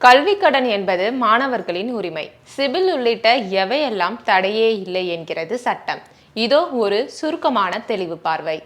கல்வி கடன் என்பது மாணவர்களின் உரிமை. சிபில் உள்ளிட்ட எவையெல்லாம் தடையே இல்லை என்கிறது சட்டம். இதோ ஒரு சுருக்கமான தெளிவு பார்வை.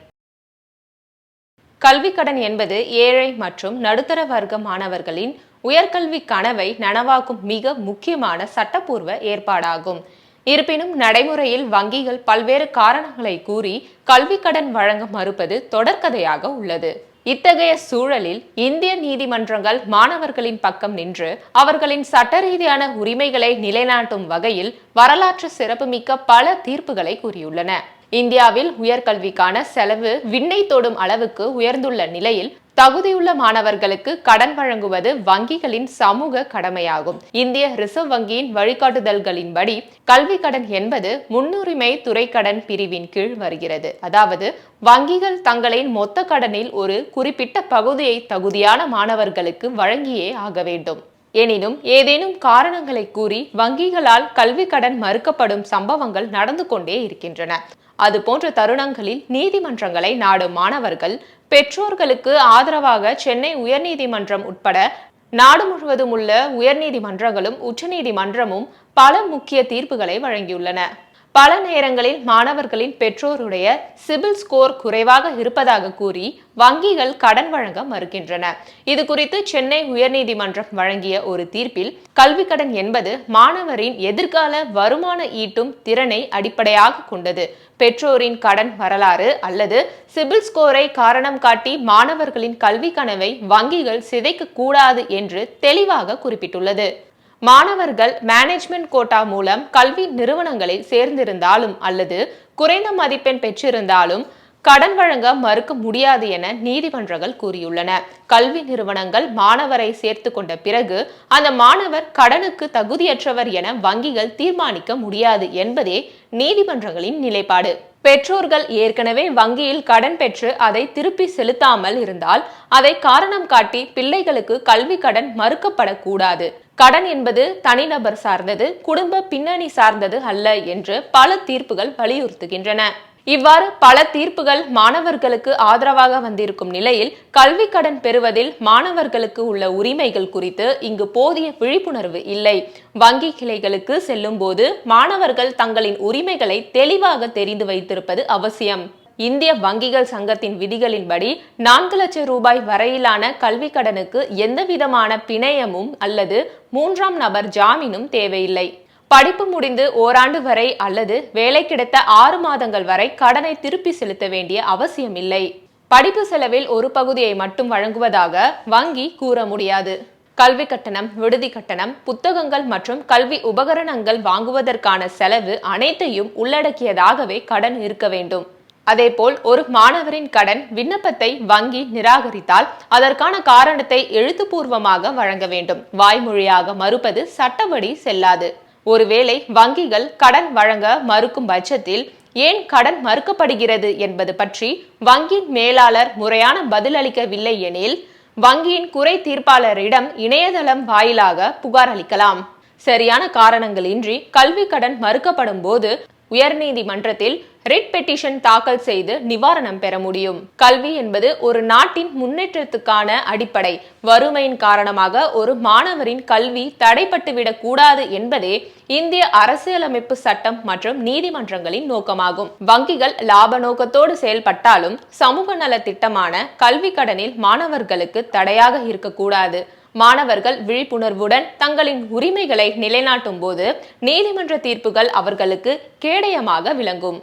கல்வி கடன் என்பது ஏழை மற்றும் நடுத்தர வர்க்க மாணவர்களின் உயர்கல்வி கனவை நனவாக்கும் மிக முக்கியமான சட்டப்பூர்வ ஏற்பாடாகும். இருப்பினும் நடைமுறையில் வங்கிகள் பல்வேறு காரணங்களை கூறி கல்வி கடன் வழங்க மறுப்பது தொடர்கதையாக உள்ளது. இத்தகைய சூழலில் இந்திய நீதிமன்றங்கள் மாணவர்களின் பக்கம் நின்று அவர்களின் சட்ட ரீதியான உரிமைகளை நிலைநாட்டும் வகையில் வரலாற்று சிறப்புமிக்க பல தீர்ப்புகளை கூறியுள்ளன. இந்தியாவில் உயர்கல்விக்கான செலவு விண்ணை தொடும் அளவுக்கு உயர்ந்துள்ள நிலையில் தகுதியுள்ள மாணவர்களுக்கு கடன் வழங்குவது வங்கிகளின் சமூக கடமையாகும். இந்திய ரிசர்வ் வங்கியின் வழிகாட்டுதல்களின்படி கல்வி கடன் என்பது முன்னுரிமை துறை கடன் பிரிவின் கீழ் வருகிறது. அதாவது வங்கிகள் தங்களின் மொத்த கடனில் ஒரு குறிப்பிட்ட பகுதியை தகுதியான மாணவர்களுக்கு வழங்கியே ஆக வேண்டும். எனினும் ஏதேனும் காரணங்களை கூறி வங்கிகளால் கல்வி கடன் மறுக்கப்படும் சம்பவங்கள் நடந்து கொண்டே இருக்கின்றன. அதுபோன்ற தருணங்களில் நீதிமன்றங்களை நாடும் மாணவர்கள் பெற்றோர்களுக்கு ஆதரவாக சென்னை உயர்நீதிமன்றம் உட்பட நாடு முழுவதும் உள்ள உயர்நீதிமன்றங்களும் உச்சநீதிமன்றமும் பல முக்கிய தீர்ப்புகளை வழங்கியுள்ளன. பல நேரங்களில் மாணவர்களின் பெற்றோருடைய சிபில் ஸ்கோர் குறைவாக இருப்பதாக கூறி வங்கிகள் கடன் வழங்க மறுக்கின்றன. இது குறித்து சென்னை உயர்நீதிமன்றம் வழங்கிய ஒரு தீர்ப்பில் கல்வி கடன் என்பது மாணவரின் எதிர்கால வருமான ஈட்டும் திறனை அடிப்படையாக கொண்டது. பெற்றோரின் கடன் வரலாறு அல்லது சிபில் ஸ்கோரை காரணம் காட்டி மாணவர்களின் கல்வி கனவை வங்கிகள் சிதைக்க கூடாது என்று தெளிவாக குறிப்பிட்டுள்ளது. மாணவர்கள் மேனேஜ்மெண்ட் கோட்டா மூலம் கல்வி நிறுவனங்களில் சேர்ந்திருந்தாலும் அல்லது குறைந்த மதிப்பெண் பெற்றிருந்தாலும் கடன் வழங்க மறுக்க முடியாது என நீதிமன்றங்கள் கூறியுள்ளன. கல்வி நிறுவனங்கள் மாணவரை சேர்த்து கொண்ட பிறகு அந்த மாணவர் கடனுக்கு தகுதியற்றவர் என வங்கிகள் தீர்மானிக்க முடியாது என்பதே நீதிமன்றங்களின் நிலைப்பாடு. பெற்றோர்கள் ஏற்கனவே வங்கியில் கடன் பெற்று அதை திருப்பி செலுத்தாமல் இருந்தால் அதை காரணம் காட்டி பிள்ளைகளுக்கு கல்வி கடன் மறுக்கப்படக்கூடாது. கடன் என்பது தனிநபர் சார்ந்தது, குடும்ப பின்னணி சார்ந்தது அல்ல என்று பல தீர்ப்புகள் வலியுறுத்துகின்றன. இவ்வாறு பல தீர்ப்புகள் மாணவர்களுக்கு ஆதரவாக வந்திருக்கும் நிலையில் கல்வி கடன் பெறுவதில் மாணவர்களுக்கு உள்ள உரிமைகள் குறித்து இங்கு போதிய விழிப்புணர்வு இல்லை. வங்கி கிளைகளுக்கு செல்லும் போது மாணவர்கள் தங்களின் உரிமைகளை தெளிவாக தெரிந்து வைத்திருப்பது அவசியம். இந்திய வங்கிகள் சங்கத்தின் விதிகளின்படி 4 லட்சம் ரூபாய் வரையிலான கல்வி கடனுக்கு எந்தவிதமான பிணையமும் அல்லது 3ஆம் நபர் ஜாமீனும் தேவையில்லை. படிப்பு முடிந்து ஓராண்டு வரை அல்லது வேலை கிடைத்த 6 மாதங்கள் வரை கடனை திருப்பி செலுத்த வேண்டிய அவசியம் இல்லை. படிப்பு செலவில் ஒரு பகுதியை மட்டும் வழங்குவதாக வங்கி கூற முடியாது. கல்வி கட்டணம், விடுதி கட்டணம், புத்தகங்கள் மற்றும் கல்வி உபகரணங்கள் வாங்குவதற்கான செலவு அனைத்தையும் உள்ளடக்கியதாகவே கடன் இருக்க வேண்டும். அதேபோல் ஒரு மாணவரின் கடன் விண்ணப்பத்தை வங்கி நிராகரித்தால் அதற்கான காரணத்தை எழுத்துப்பூர்வமாக வழங்க வேண்டும். வாய்மொழியாக மறுப்பது சட்டப்படி செல்லாது. ஒருவேளை வங்கிகள் கடன் வழங்க மறுக்கும் பட்சத்தில் ஏன் கடன் மறுக்கப்படுகிறது என்பது பற்றி வங்கியின் மேலாளர் முறையான பதிலளிக்கவில்லை எனில் வங்கியின் குறை தீர்ப்பாளரிடம் இணையதளம் வாயிலாக புகார் அளிக்கலாம். சரியான காரணங்களின்றி கல்வி கடன் மறுக்கப்படும் போது உயர்நீதிமன்றத்தில் ரிட் பெட்டிஷன் தாக்கல் செய்து நிவாரணம் பெற முடியும். கல்வி என்பது ஒரு நாட்டின் முன்னேற்றத்துக்கான அடிப்படை. வறுமையின் காரணமாக ஒரு மாணவரின் கல்வி தடைப்பட்டுவிடக் கூடாது என்பதே இந்திய அரசியலமைப்பு சட்டம் மற்றும் நீதிமன்றங்களின் நோக்கமாகும். வங்கிகள் லாப நோக்கத்தோடு செயல்பட்டாலும் சமூக நல திட்டமான கல்வி கடனில் மாணவர்களுக்கு தடையாக இருக்கக்கூடாது. மாணவர்கள் விழிப்புணர்வுடன் தங்களின் உரிமைகளை நிலைநாட்டும் போது நீதிமன்ற தீர்ப்புகள் அவர்களுக்கு கேடயமாக விளங்கும்.